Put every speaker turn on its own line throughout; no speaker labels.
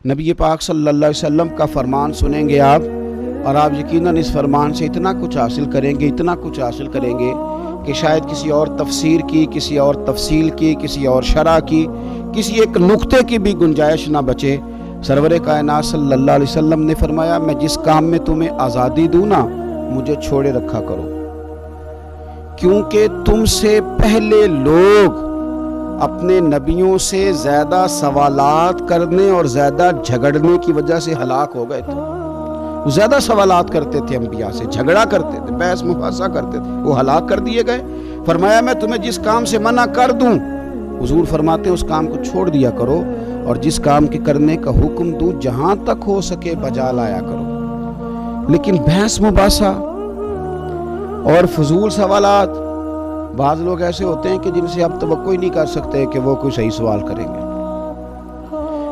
نبی پاک صلی اللہ علیہ وسلم کا فرمان سنیں گے آپ، اور آپ یقیناً اس فرمان سے اتنا کچھ حاصل کریں گے، اتنا کچھ حاصل کریں گے کہ شاید کسی اور تفسیر کی، کسی اور تفصیل کی، کسی اور شرح کی، کسی ایک نقطے کی بھی گنجائش نہ بچے۔ سرور کائنات صلی اللہ علیہ وسلم نے فرمایا، میں جس کام میں تمہیں آزادی دوں نا، مجھے چھوڑے رکھا کرو، کیونکہ تم سے پہلے لوگ اپنے نبیوں سے زیادہ سوالات کرنے اور زیادہ جھگڑنے کی وجہ سے ہلاک ہو گئے تھے۔ وہ زیادہ سوالات کرتے تھے، انبیاء سے جھگڑا کرتے تھے، بحث مباحثہ کرتے تھے، وہ ہلاک کر دیے گئے۔ فرمایا میں تمہیں جس کام سے منع کر دوں، حضور فرماتے ہیں اس کام کو چھوڑ دیا کرو، اور جس کام کے کرنے کا حکم دوں جہاں تک ہو سکے بجا لایا کرو۔ لیکن بحث مباحثہ اور فضول سوالات، بعض لوگ ایسے ہوتے ہیں کہ جن سے آپ توقع ہی نہیں کر سکتے کہ وہ کوئی صحیح سوال کریں گے،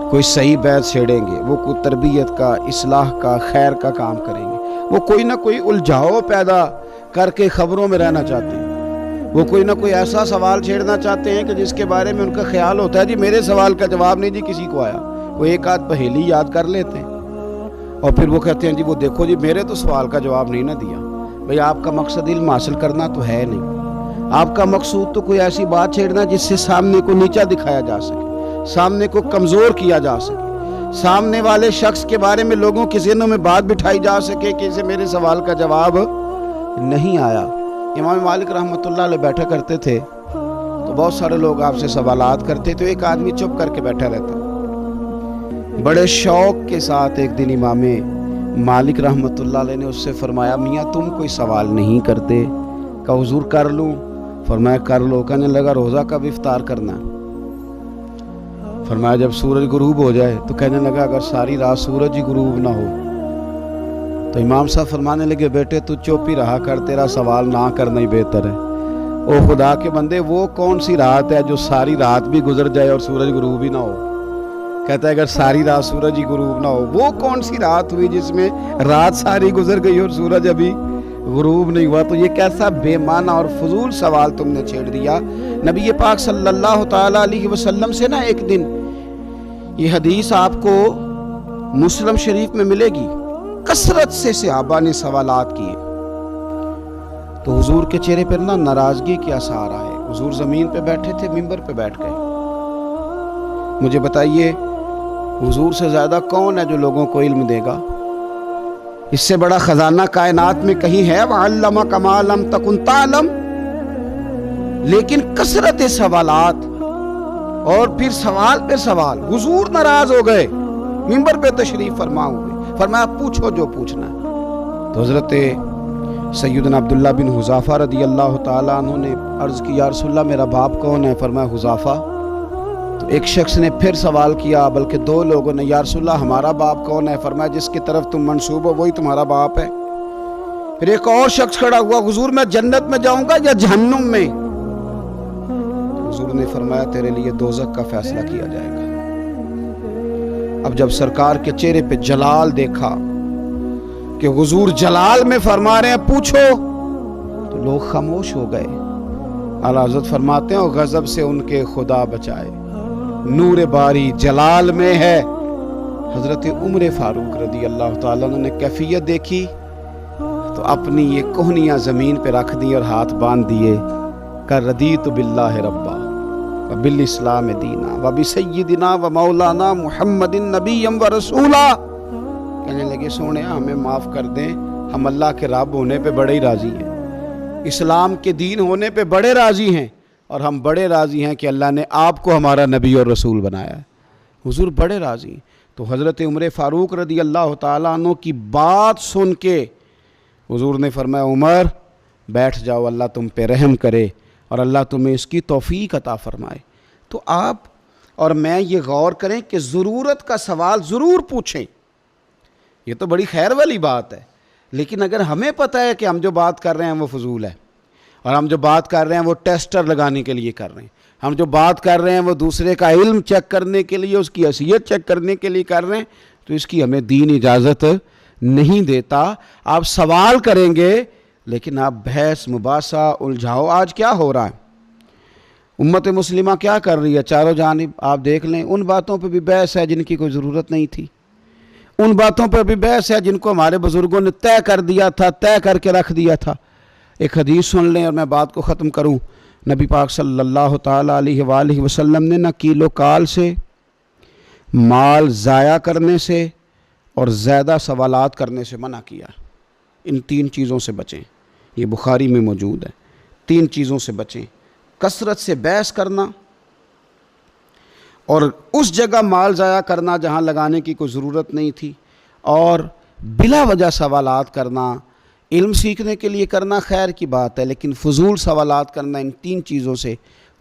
کوئی صحیح بحث چھیڑیں گے، وہ کوئی تربیت کا، اصلاح کا، خیر کا کام کریں گے، وہ کوئی نہ کوئی الجھاؤ پیدا کر کے خبروں میں رہنا چاہتے ہیں، وہ کوئی نہ کوئی ایسا سوال چھیڑنا چاہتے ہیں کہ جس کے بارے میں ان کا خیال ہوتا ہے جی میرے سوال کا جواب نہیں جی کسی کو آیا، وہ ایک آدھ پہیلی یاد کر لیتے ہیں اور پھر وہ کہتے ہیں جی وہ دیکھو جی میرے تو سوال کا جواب نہیں نہ دیا۔ بھئی آپ کا مقصد علم حاصل کرنا تو ہے نہیں، آپ کا مقصود تو کوئی ایسی بات چھیڑنا جس سے سامنے کو نیچا دکھایا جا سکے، سامنے کو کمزور کیا جا سکے، سامنے والے شخص کے بارے میں لوگوں کے ذہنوں میں بات بٹھائی جا سکے کہ اسے میرے سوال کا جواب نہیں آیا۔ امام مالک رحمۃ اللہ علیہ بیٹھا کرتے تھے تو بہت سارے لوگ آپ سے سوالات کرتے تو ایک آدمی چپ کر کے بیٹھا رہتا۔ بڑے شوق کے ساتھ ایک دن امام مالک رحمۃ اللہ علیہ نے اس سے فرمایا، میاں تم کوئی سوال نہیں کرتے؟ کہا حضور کر لوں؟ فرمایا کر لو۔ کہنے لگا روزہ کب افطار کرنا ہے؟ فرمایا جب سورج غروب ہو جائے۔ تو کہنے لگا اگر ساری رات سورج ہی غروب نہ ہو؟ تو امام صاحب فرمانے لگے بیٹے تو چپ ہی رہا کر، تیرا سوال نہ کرنا ہی بہتر ہے۔ او خدا کے بندے، وہ کون سی رات ہے جو ساری رات بھی گزر جائے اور سورج غروب ہی نہ ہو؟ کہتا ہے اگر ساری رات سورج ہی غروب نہ ہو، وہ کون سی رات ہوئی جس میں رات ساری گزر گئی اور سورج ابھی غروب نہیں ہوا؟ تو یہ کیسا بے معنی اور فضول سوال تم نے چھیڑ دیا۔ نبی پاک صلی اللہ تعالی علیہ وسلم سے نا ایک دن یہ حدیث آپ کو مسلم شریف میں ملے گی، کثرت سے صحابہ نے سوالات کیے تو حضور کے چہرے پر نا ناراضگی کے آثار آئے۔ حضور زمین پہ بیٹھے تھے، منبر پہ بیٹھ گئے۔ مجھے بتائیے حضور سے زیادہ کون ہے جو لوگوں کو علم دے گا؟ اس سے بڑا خزانہ کائنات میں کہیں ہے؟ وَعَلَّمَكَ مَا لَمْ تَكُنْ تَعْلَمْ۔ لیکن کثرت سوالات اور پھر سوال پہ سوال، حضور ناراض ہو گئے، منبر پہ تشریف فرما ہوئے، فرمایا پوچھو جو پوچھنا ہے۔ تو حضرت سیدنا عبداللہ بن حذافہ رضی اللہ تعالیٰ عنہ نے عرض کی یا رسول اللہ میرا باپ کون ہے؟ فرمایا حذافہ۔ تو ایک شخص نے پھر سوال کیا، بلکہ دو لوگوں نے، یا رسول اللہ ہمارا باپ کون ہے؟ فرمایا جس کی طرف تم منسوب ہو وہی تمہارا باپ ہے۔ پھر ایک اور شخص کھڑا ہوا، حضور میں جنت میں جاؤں گا یا جہنم میں؟ حضور نے فرمایا تیرے لیے دوزخ کا فیصلہ کیا جائے گا۔ اب جب سرکار کے چہرے پہ جلال دیکھا کہ حضور جلال میں فرما رہے ہیں پوچھو، تو لوگ خاموش ہو گئے۔ اعلیٰ حضرت فرماتے ہیں غضب سے ان کے خدا بچائے، نور باری جلال میں ہے۔ حضرت عمر فاروق رضی اللہ تعالیٰ عنہ نے کیفیت دیکھی تو اپنی یہ کوہنیاں زمین پہ رکھ دی اور ہاتھ باندھ دیے کہ رضیت باللہ ربا وبالاسلام دینا وبسیدنا ومولانا محمد نبی و رسولا۔ کہنے لگے سونے ہمیں معاف کر دیں، ہم اللہ کے رب ہونے پہ بڑے ہی راضی ہیں، اسلام کے دین ہونے پہ بڑے راضی ہیں، اور ہم بڑے راضی ہیں کہ اللہ نے آپ کو ہمارا نبی اور رسول بنایا ہے۔ حضور بڑے راضی ہیں۔ تو حضرت عمر فاروق رضی اللہ تعالیٰ عنہ کی بات سن کے حضور نے فرمایا عمر بیٹھ جاؤ، اللہ تم پہ رحم کرے اور اللہ تمہیں اس کی توفیق عطا فرمائے۔ تو آپ اور میں یہ غور کریں کہ ضرورت کا سوال ضرور پوچھیں، یہ تو بڑی خیر والی بات ہے، لیکن اگر ہمیں پتہ ہے کہ ہم جو بات کر رہے ہیں وہ فضول ہے، اور ہم جو بات کر رہے ہیں وہ ٹیسٹر لگانے کے لیے کر رہے ہیں، ہم جو بات کر رہے ہیں وہ دوسرے کا علم چیک کرنے کے لیے، اس کی حیثیت چیک کرنے کے لیے کر رہے ہیں، تو اس کی ہمیں دین اجازت نہیں دیتا۔ آپ سوال کریں گے لیکن آپ بحث مباحثہ الجھاؤ۔ آج کیا ہو رہا ہے؟ امت مسلمہ کیا کر رہی ہے چاروں جانب؟ آپ دیکھ لیں، ان باتوں پہ بھی بحث ہے جن کی کوئی ضرورت نہیں تھی، ان باتوں پہ بھی بحث ہے جن کو ہمارے بزرگوں نے طے کر دیا تھا، طے کر کے رکھ دیا تھا۔ ایک حدیث سن لیں اور میں بات کو ختم کروں۔ نبی پاک صلی اللہ تعالیٰ علیہ وآلہ وسلم نے نہ کیل و کال سے، مال ضائع کرنے سے اور زیادہ سوالات کرنے سے منع کیا۔ ان تین چیزوں سے بچیں، یہ بخاری میں موجود ہے۔ تین چیزوں سے بچیں، کثرت سے بحث کرنا اور اس جگہ مال ضائع کرنا جہاں لگانے کی کوئی ضرورت نہیں تھی، اور بلا وجہ سوالات کرنا۔ علم سیکھنے کے لیے کرنا خیر کی بات ہے، لیکن فضول سوالات کرنا، ان تین چیزوں سے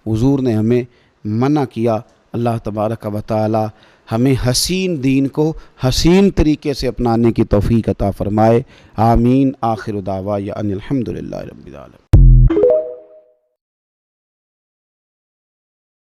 حضور نے ہمیں منع کیا۔ اللہ تبارک و تعالی ہمیں حسین دین کو حسین طریقے سے اپنانے کی توفیق عطا فرمائے۔ آمین۔ آخر دعوانا ان الحمدللہ رب العالمین۔